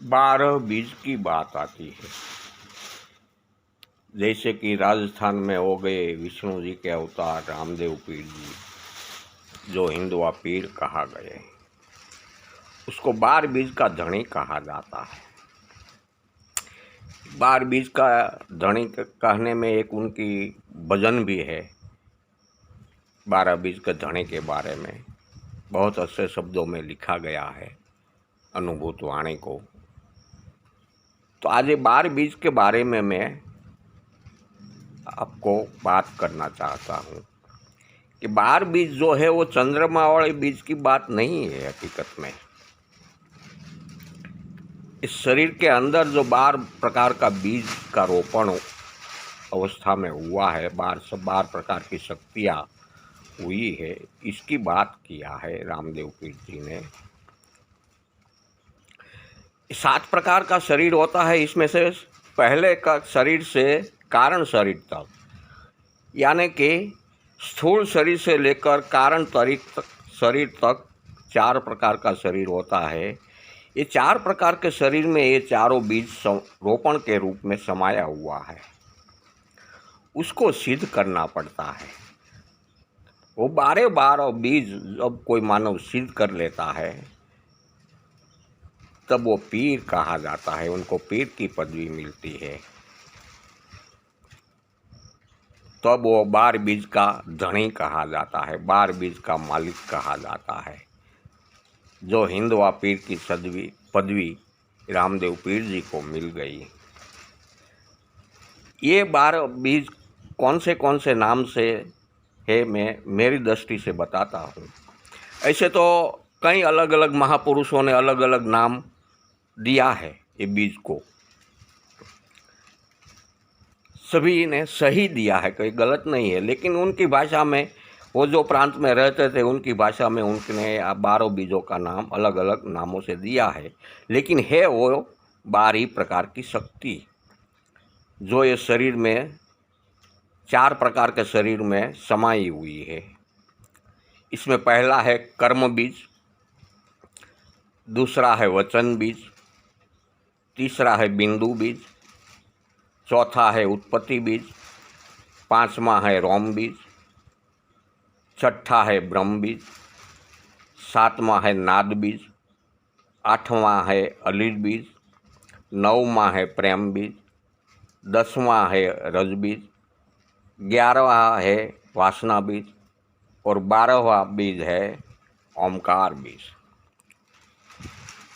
12 बीज की बात आती है। जैसे कि राजस्थान में हो गए विष्णु जी के अवतार रामदेव पीर जी, जो हिंदुआ पीर कहा गए, उसको 12 बीज का धनी कहा जाता है। 12 बीज का धनी कहने में एक उनकी भजन भी है। 12 बीज के धनी के बारे में बहुत अच्छे शब्दों में लिखा गया है अनुभूत वाणी को। तो आज ये 12 बीज के बारे में मैं आपको बात करना चाहता हूँ कि 12 बीज जो है वो चंद्रमा वाले बीज की बात नहीं है। हकीकत में इस शरीर के अंदर जो 12 प्रकार का बीज का रोपण अवस्था में हुआ है, 12 प्रकार की शक्तियाँ हुई है, इसकी बात किया है रामदेव पीर जी ने। 7 प्रकार का शरीर होता है। इसमें से पहले का शरीर से कारण शरीर तक, यानी कि स्थूल शरीर से लेकर कारण शरीर तक 4 प्रकार का शरीर होता है। ये 4 प्रकार के शरीर में ये चारों बीज रोपण के रूप में समाया हुआ है। उसको सिद्ध करना पड़ता है। वो 12 बीज जब कोई मानव सिद्ध कर लेता है तब वो पीर कहा जाता है, उनको पीर की पदवी मिलती है। तब वो 12 बीज का धनी कहा जाता है, 12 बीज का मालिक कहा जाता है। जो हिंदुआ पीर की पदवी रामदेव पीर जी को मिल गई। ये 12 बीज कौन से नाम से है, मैं मेरी दृष्टि से बताता हूँ। ऐसे तो कई अलग अलग महापुरुषों ने अलग अलग नाम दिया है ये बीज को, सभी ने सही दिया है, कोई गलत नहीं है। लेकिन उनकी भाषा में, वो जो प्रांत में रहते थे उनकी भाषा में उनने 12 बीजों का नाम अलग अलग नामों से दिया है। लेकिन है वो 12 प्रकार की शक्ति जो ये शरीर में 4 प्रकार के शरीर में समाई हुई है। इसमें पहला है कर्म बीज, दूसरा है वचन बीज, तीसरा है बिंदु बीज, चौथा है उत्पत्ति बीज, पांचवा है रोम बीज, छठा है ब्रह्म बीज, सातवां है नाद बीज, आठवां है अलील बीज, नौवां है प्रेम बीज, 10वां है रज बीज, 11वां है वासना बीज और 12वां बीज है ओमकार बीज।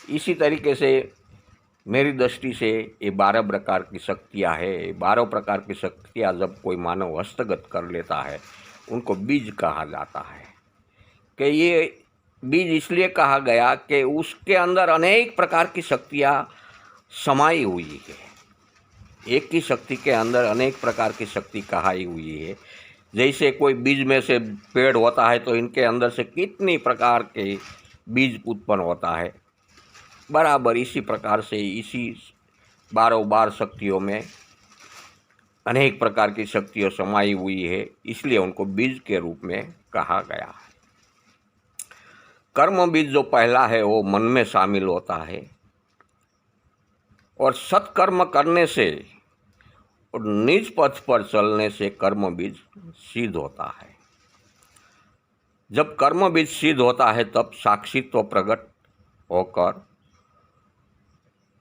इसी तरीके से मेरी दृष्टि से ये 12 प्रकार की शक्तियाँ है। 12 प्रकार की शक्तियाँ जब कोई मानव हस्तगत कर लेता है उनको बीज कहा जाता है। कि ये बीज इसलिए कहा गया कि उसके अंदर अनेक प्रकार की शक्तियाँ समाई हुई है। एक ही शक्ति के अंदर अनेक प्रकार की शक्ति कहाई हुई है। जैसे कोई बीज में से पेड़ होता है तो इनके अंदर से कितनी प्रकार के बीज उत्पन्न होता है, बराबर इसी प्रकार से इसी 12 शक्तियों में अनेक प्रकार की शक्तियाँ समाई हुई है, इसलिए उनको बीज के रूप में कहा गया है। कर्म बीज जो पहला है वो मन में शामिल होता है और सत्कर्म करने से और निज पथ पर चलने से कर्म बीज सिद्ध होता है। जब कर्म बीज सिद्ध होता है तब साक्षित्व प्रकट होकर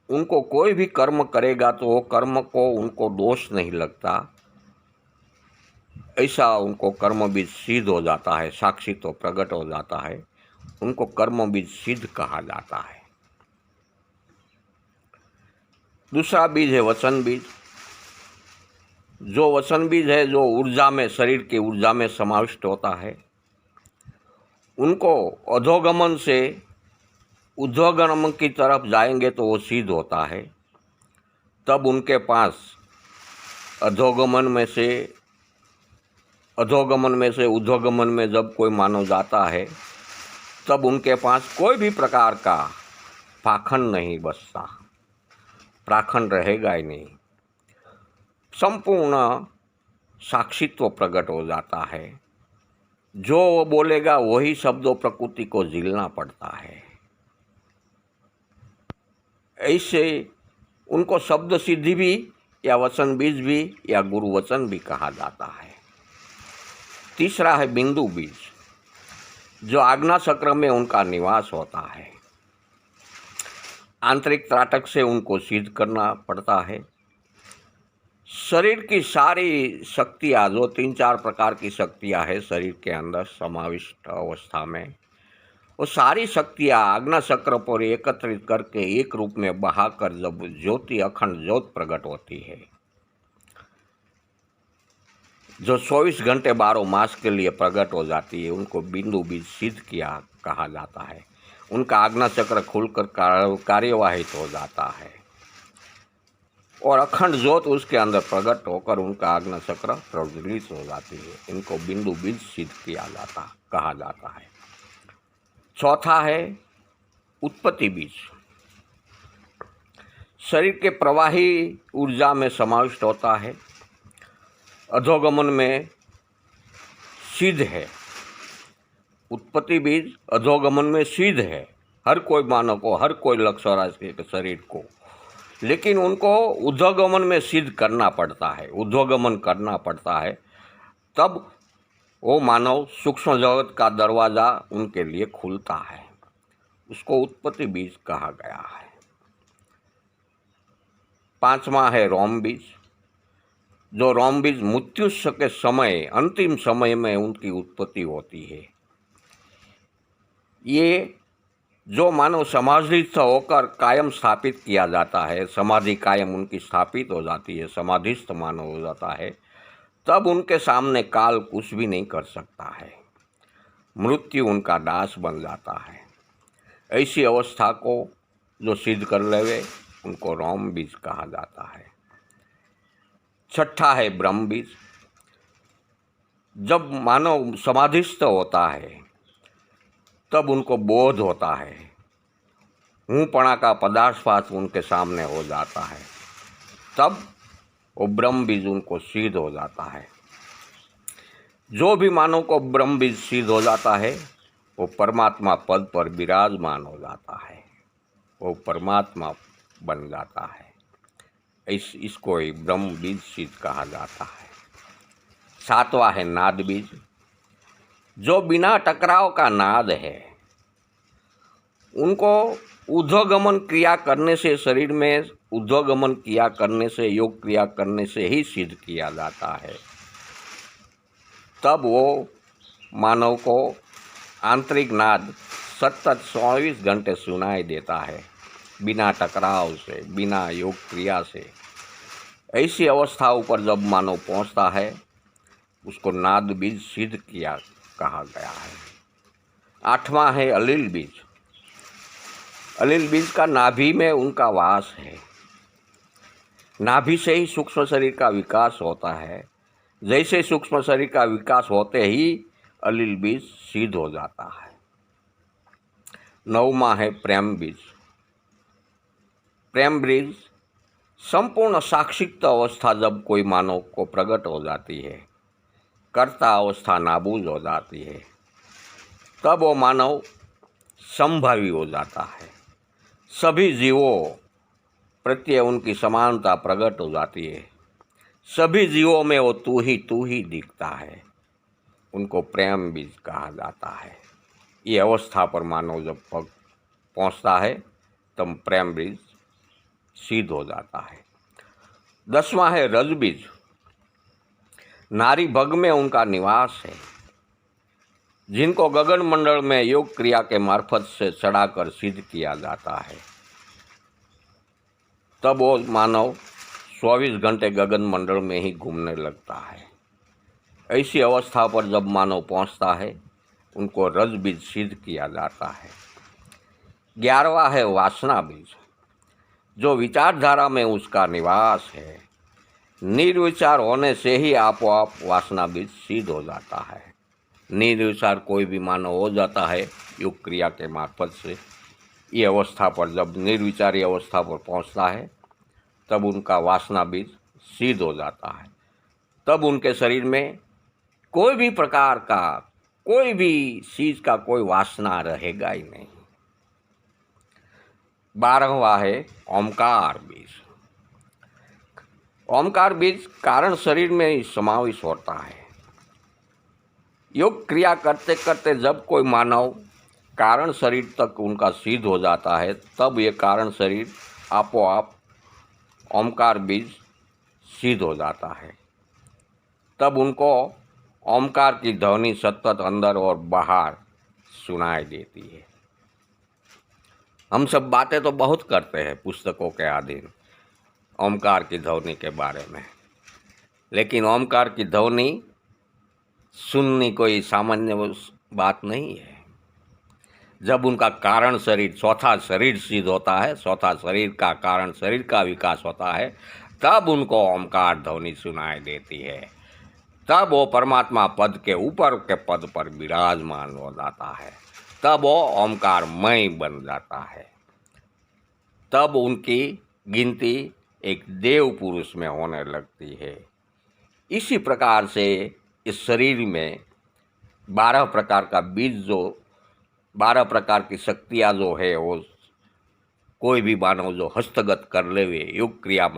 उनको कोई भी कर्म करेगा तो वो कर्म को उनको दोष नहीं लगता, ऐसा उनको कर्म बीज सिद्ध हो जाता है, साक्षित्व प्रकट हो जाता है, उनको कर्म बीज सिद्ध कहा जाता है। दूसरा बीज है वचन बीज। जो वचन बीज है जो ऊर्जा में, शरीर की ऊर्जा में समाविष्ट होता है, उनको अधोगमन से ऊर्ध्वगमन की तरफ जाएंगे तो वो सिद्ध होता है। तब उनके पास अधोगमन में से ऊर्ध्वगमन में जब कोई मानव जाता है तब उनके पास कोई भी प्रकार का पाखंड नहीं बचता, पाखंड रहेगा ही नहीं। संपूर्ण साक्षित्व प्रकट हो जाता है। जो वो बोलेगा वही शब्दों प्रकृति को झेलना पड़ता है। ऐसे उनको शब्द सिद्धि भी या वचन बीज भी या गुरु वचन भी कहा जाता है। तीसरा है बिंदु बीज, जो आज्ञा चक्र में उनका निवास होता है। आंतरिक त्राटक से उनको सिद्ध करना पड़ता है। शरीर की सारी शक्तियाँ, जो 3-4 प्रकार की शक्तियाँ हैं शरीर के अंदर समाविष्ट अवस्था में, वो सारी शक्तियाँ आज्ञा चक्र पर एकत्रित करके एक रूप में बहाकर जब ज्योति अखंड ज्योत प्रकट होती है, जो 24 घंटे 12 मास के लिए प्रकट हो जाती है, उनको बिंदु बीज सिद्ध किया कहा जाता है। उनका आज्ञा चक्र खुलकर कार्यवाहित हो जाता है और अखंड ज्योत उसके अंदर प्रकट होकर उनका आज्ञा चक्र प्रज्वलित हो जाती है। इनको बिंदु बीज सिद्ध किया जाता कहा जाता है। चौथा है उत्पत्ति बीज, शरीर के प्रवाही ऊर्जा में समाविष्ट होता है। अधोगमन में सिद्ध है। उत्पत्ति बीज अधोगमन में सिद्ध है हर कोई मानव को, हर कोई लक्षराज के शरीर को, लेकिन उनको ऊर्ध्वगमन में सिद्ध करना पड़ता है, ऊर्ध्वगमन करना पड़ता है, तब वो मानव सूक्ष्म जगत का दरवाज़ा उनके लिए खुलता है। उसको उत्पत्ति बीज कहा गया है। पांचवा है रोम बीज, जो रोम बीज मृत्यु के समय, अंतिम समय में उनकी उत्पत्ति होती है। ये जो मानव समाधिस्थ होकर कायम स्थापित किया जाता है, समाधि कायम उनकी स्थापित हो जाती है, समाधिस्थ मानव हो जाता है, तब उनके सामने काल कुछ भी नहीं कर सकता है। मृत्यु उनका दास बन जाता है। ऐसी अवस्था को जो सिद्ध कर लेवे उनको रोम बीज कहा जाता है। छठा है ब्रह्म बीज, जब मानव समाधिस्थ होता है तब उनको बोध होता है, हूँपणा का पदार्थपात उनके सामने हो जाता है, तब वो ब्रह्म बीज उनको सिद्ध हो जाता है। जो भी मानव को ब्रह्म बीज सिद्ध हो जाता है वो परमात्मा पद पर विराजमान हो जाता है, वो परमात्मा बन जाता है। इसको ही ब्रह्म बीज सिद्ध कहा जाता है। सातवां है नाद बीज, जो बिना टकराव का नाद है, उनको ऊर्ध्वगमन क्रिया करने से, शरीर में ऊर्ध्वगमन क्रिया करने से, योग क्रिया करने से ही सिद्ध किया जाता है। तब वो मानव को आंतरिक नाद सतत 24 घंटे सुनाई देता है, बिना टकराव से, बिना योग क्रिया से। ऐसी अवस्था ऊपर जब मानव पहुंचता है उसको नाद बीज सिद्ध किया कहा गया है। आठवां है अलील बीज, अलील बीज का नाभि में उनका वास है। नाभि से ही सूक्ष्म शरीर का विकास होता है। जैसे सूक्ष्म शरीर का विकास होते ही अलील बीज सिद्ध हो जाता है। नौवां है प्रेम बीज, प्रेम बीज संपूर्ण साक्षिक अवस्था जब कोई मानव को प्रकट हो जाती है, कर्ता अवस्था नाबूद हो जाती है, तब वो मानव समभावी हो जाता है। सभी जीवों प्रत्यय उनकी समानता प्रकट हो जाती है। सभी जीवों में वो तू ही दिखता है। उनको प्रेम बीज कहा जाता है। ये अवस्था पर मानव जब पहुंचता है तब प्रेम बीज सिद्ध हो जाता है। 10वां है रज बीज, नारी भग में उनका निवास है। जिनको गगन मंडल में योग क्रिया के मार्फत से चढ़ाकर सिद्ध किया जाता है, तब वो मानव 24 घंटे गगन मंडल में ही घूमने लगता है। ऐसी अवस्था पर जब मानव पहुंचता है उनको रज बीज सिद्ध किया जाता है। 11वां है वासना बीज, जो विचारधारा में उसका निवास है। निर्विचार होने से ही आपो-आप वासना बीज सिद्ध हो जाता है। निर्विचार कोई भी मानव हो जाता है योग क्रिया के मार्फत से। ये अवस्था पर जब निर्विचारी अवस्था पर पहुंचता है तब उनका वासना बीज सिद्ध हो जाता है। तब उनके शरीर में कोई भी प्रकार का, कोई भी चीज़ का कोई वासना रहेगा ही नहीं। 12वां है ओमकार बीज। ओमकार बीज कारण शरीर में ही समावेश होता है। योग क्रिया करते करते जब कोई मानव कारण शरीर तक उनका सिद्ध हो जाता है, तब ये कारण शरीर आपोआप ओमकार बीज सिद्ध हो जाता है। तब उनको ओमकार की ध्वनि सतत अंदर और बाहर सुनाई देती है। हम सब बातें तो बहुत करते हैं पुस्तकों के अधीन ओमकार की ध्वनि के बारे में, लेकिन ओमकार की ध्वनि सुननी कोई सामान्य बात नहीं है। जब उनका कारण शरीर, चौथा शरीर सिद्ध होता है, चौथा शरीर का कारण शरीर का विकास होता है, तब उनको ओमकार ध्वनि सुनाई देती है। तब वो परमात्मा पद के ऊपर के पद पर विराजमान हो जाता है। तब वो ओमकारमय बन जाता है। तब उनकी गिनती एक देव पुरुष में होने लगती है। इसी प्रकार से इस शरीर में 12 प्रकार का बीज, जो 12 प्रकार की शक्तियाँ जो है, वो कोई भी मानव जो हस्तगत कर लेवे योग क्रिया